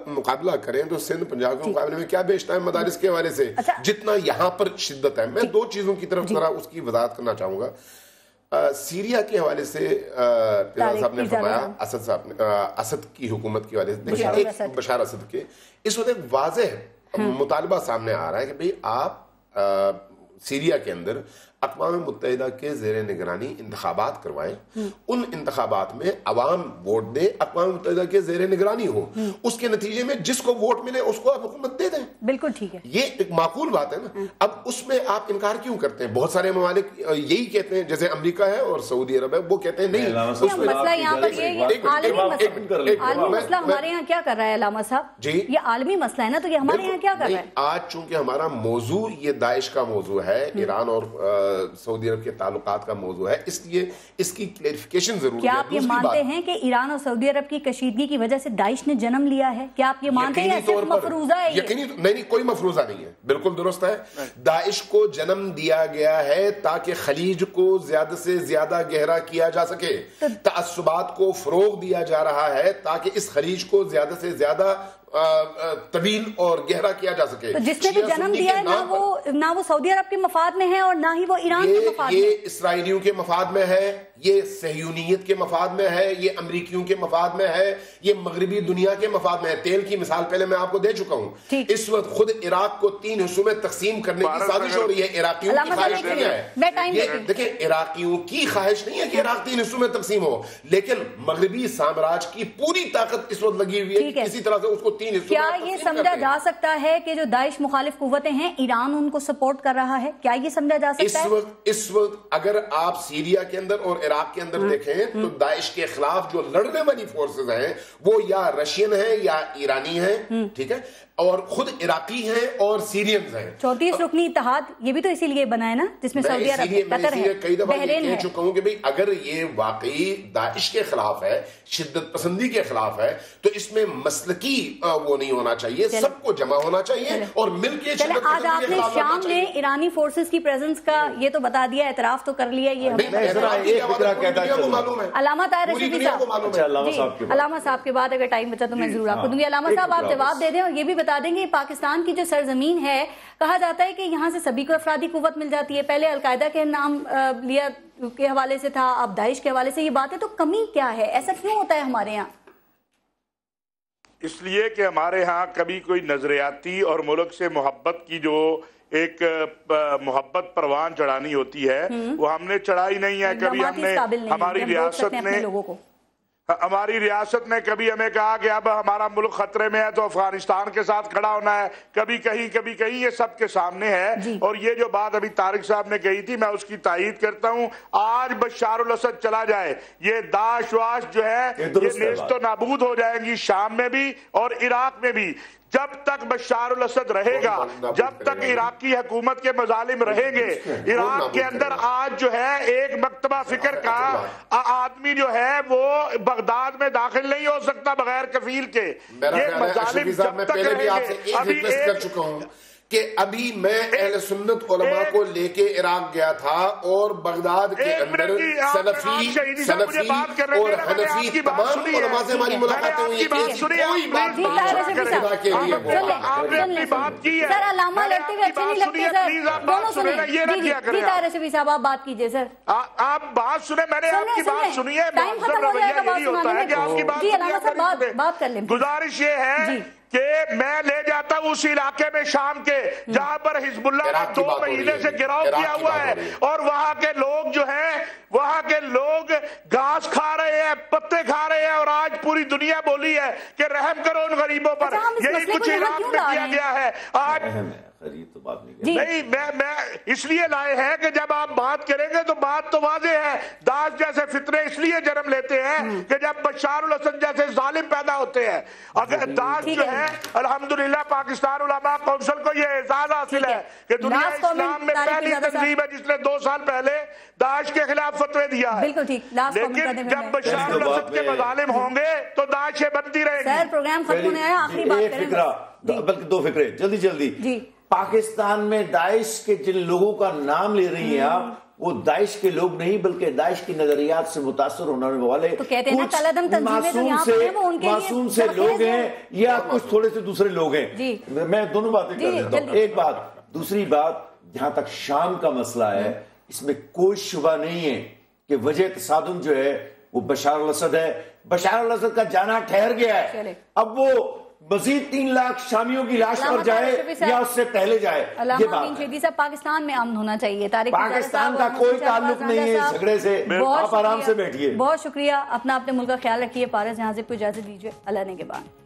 مقابلہ کریں تو سندھ پنجاب کے مقابلے میں کیا بیچتا ہے مدارس کے حوالے سے, جتنا یہاں پر شدت ہے. میں 2 چیزوں کی طرف ذرا اس کی وضاحت کرنا چاہوں گا. سیریا کے حوالے سے صاحب نے فرمایا, اسد کی حکومت کے حوالے سے, دیکھیں ایک بشار اسد کے اس وقت ایک واضح مطالبہ سامنے آ رہا ہے کہ بھئی آپ سیریا کے اندر اقوام متحدہ کے زیر نگرانی انتخابات کروائیں, ان انتخابات میں عوام ووٹ دے, اقوام متحدہ کے زیر نگرانی ہو, اس کے نتیجے میں جس کو ووٹ ملے اس کو آپ حکومت دے دیں. بالکل ٹھیک ہے, یہ ایک معقول بات ہے نا. اب اس میں آپ انکار کیوں کرتے ہیں؟ بہت سارے ممالک یہی کہتے ہیں, جیسے امریکہ ہے اور سعودی عرب ہے, وہ کہتے ہیں نہیں. مسئلہ یہاں پر عالمی مسئلہ ہمارے یہاں کیا کر رہا ہے علامہ صاحب؟ جی, یہ عالمی مسئلہ ہے نا, تو یہ ہمارے یہاں کیا کر رہا ہے؟ آج چونکہ ہمارا موضوع یہ داعش کا موضوع ہے, ایران اور سعودی عرب کے تعلقات کا موضوع ہے, اس لیے اس کی کلیریفیکیشن ضروری ہے. کیا آپ یہ مانتے ہیں کہ ایران اور سعودی عرب کی کشیدگی کی وجہ سے داعش نے جنم لیا ہے؟ کیا آپ یہ مانتے ہیں یا صرف مفروضہ ہے؟ نہیں, کوئی مفروضہ نہیں ہے, بالکل درست ہے. داعش کو جنم دیا گیا ہے تاکہ خلیج کو زیادہ سے زیادہ گہرا کیا جا سکے, تعصبات کو فروغ دیا جا رہا ہے تاکہ اس خلیج کو زیادہ سے زیادہ طویل اور گہرا کیا جا سکے. تو جس نے بھی جنم دیا ہے نہ وہ سعودی عرب کے مفاد میں ہے اور نہ ہی وہ ایران کے مفاد میں. یہ اسرائیلیوں کے مفاد میں ہے, یہ صہیونیت کے مفاد میں ہے, یہ امریکیوں کے مفاد میں ہے, یہ مغربی دنیا کے مفاد میں ہے. تیل کی مثال پہلے میں آپ کو دے چکا ہوں. اس وقت خود عراق کو 3 حصوں میں تقسیم کرنے کی سازش ہو رہی ہے. عراقیوں کی خواہش نہیں ہے, دیکھیں عراقیوں کی خواہش نہیں ہے کہ عراق 3 حصوں میں تقسیم ہو, لیکن مغربی سامراج کی پوری طاقت اس وقت لگی ہوئی ہے کہ کسی طرح سے اس کو 3 حصوں. کیا یہ سمجھا جا سکتا ہے کہ جو داعش مخالف قوتیں ہیں ایران ان کو سپورٹ کر رہا ہے؟ کیا یہ سمجھا جا سکتا ہے اس وقت اگر آپ سیریا کے اندر اور عراق کے اندر دیکھیں تو داعش کے خلاف جو لڑنے والی فورسز ہیں وہ یا رشین ہیں یا ایرانی ہیں, ٹھیک ہے, اور خود عراقی ہیں اور سیرینز ہیں. 34 رکنی اتحاد یہ بھی تو اسی لیے بنا ہے نا, جس میں سعودی عرب ہے, قطر ہے, کئی دفعہ بحرین کہہ چکا ہوں کہ بھئی اگر یہ واقعی داعش کے خلاف ہے, شدت پسندی کے خلاف ہے, تو اس میں مسلکی وہ نہیں ہونا چاہیے, سب کو جمع ہونا چاہیے اور مل کے شدت آج پسندی آپ کے نے خلاف شام میں ایرانی فورسز کی پریزنس کا یہ تو بتا دیا, اعتراف تو کر لیا. یہ علامہ طاہر رشیدی صاحب, علامہ صاحب کے بعد اگر ٹائم بچا تو میں ضرور آپ کو دوں گی. علامہ صاحب آپ جواب دے دیں اور یہ بھی بتا دیں کہ پاکستان کی جو سرزمین ہے, کہا جاتا ہے کہ یہاں سے سبھی کو افرادی قوت مل جاتی ہے. پہلے القاعدہ کے نام لیا کے حوالے سے تھا, اب داعش کے حوالے سے. یہ بات ہے تو کمی کیا ہے, ایسا کیوں ہوتا ہے ہمارے یہاں؟ اس لیے کہ ہمارے ہاں کبھی کوئی نظریاتی اور ملک سے محبت کی جو ایک محبت پروان چڑھانی ہوتی ہے وہ ہم نے چڑھائی نہیں ہے. کبھی ہم نے ہماری ریاست نے کبھی ہمیں کہا کہ اب ہمارا ملک خطرے میں ہے تو افغانستان کے ساتھ کھڑا ہونا ہے, کبھی کہیں یہ سب کے سامنے ہے. اور یہ جو بات ابھی طارق صاحب نے کہی تھی میں اس کی تائید کرتا ہوں. آج بشار الاسد چلا جائے, یہ داعش واش جو ہے یہ نیست و نابود ہو جائیں گی, شام میں بھی اور عراق میں بھی. جب تک بشار الاسد رہے گا, جب تک عراقی حکومت کے مظالم رہیں گے, عراق کے اندر آج جو ہے ایک مکتبہ فکر کا آدمی جو ہے وہ بغداد میں داخل نہیں ہو سکتا بغیر کفیل کے. یہ مظالم جب تک رہیں گے. ابھی میں اہل سنت علماء کو لے کے عراق گیا تھا اور بغداد کے اندر سلفی اور حنفی تمام علماء سے ہماری ملاقاتیں ہوئی ہیں. کوئی بات سر علامہ لڑتے ہوئے اچھے نہیں لگتے سر, دونوں سنیں. جی طاہر شفیع صاحب آپ بات کیجئے سر. آپ بات سنیں, میں نے آپ کی بات سنی ہے. ٹائم ختم ہو جائے گا بات سنانے میں. جی علامہ صاحب بات کر لیں. گزارش یہ ہے کہ میں لے جاتا ہوں اس علاقے میں شام کے جہاں پر حزب اللہ نے 2 مہینے سے گراؤ کیا ہوا ہے, اور وہاں کے لوگ جو ہیں وہاں کے لوگ گھاس کھا رہے ہیں, پتے کھا رہے ہیں, اور آج پوری دنیا بولی ہے کہ رحم کرو ان غریبوں پر. یہی کچھ عراق میں کیا گیا ہے آج. نہیں میں اس لیے لائے ہیں کہ جب آپ بات کریں گے تو بات تو واضح ہے. داعش جیسے فتنے اس لیے جنم لیتے ہیں کہ جب بشار الاسد جیسے ظالم پیدا ہوتے ہیں. اگر داعش جو ہے الحمدللہ پاکستان علماء کونسل کو یہ اعزاز حاصل ہے کہ دنیا اسلام میں پہلی تنظیم ہے جس نے 2 سال پہلے داعش کے خلاف فتوے دیا ہے. لیکن جب بشار الاسد کے مظالم ہوں گے تو داعش بنتی رہے گی. سر پروگرام ختم ہونے آیا, آخری بات کریں. بلکہ 2 فکرے جلدی. پاکستان میں داعش کے جن لوگوں کا نام لے رہی ہیں آپ, وہ داعش کے لوگ نہیں بلکہ داعش کی نظریات سے متاثر ہونے والے معصوم سے لوگ ہیں یا کچھ تھوڑے سے دوسرے لوگ ہیں. میں دونوں باتیں کر دیتا ہوں. ایک بات. دوسری بات, جہاں تک شام کا مسئلہ ہے اس میں کوئی شبہ نہیں ہے کہ وجہ تصادم جو ہے وہ بشار الاسد ہے. بشار الاسد کا جانا ٹھہر گیا ہے. اب وہ مزید 3 لاکھ شامیوں کی لاش پر جائے یا اس سے پہلے جائے, یہ بات ہے. پاکستان میں امن ہونا چاہیے. پاکستان کا کوئی تعلق نہیں ہے جھگڑے سے, آپ آرام سے بیٹھیے. بہت شکریہ. اپنا اپنے ملک کا خیال رکھیے. پارس جہاں سے کو اجازت دیجیے. اللہ نے کے بعد.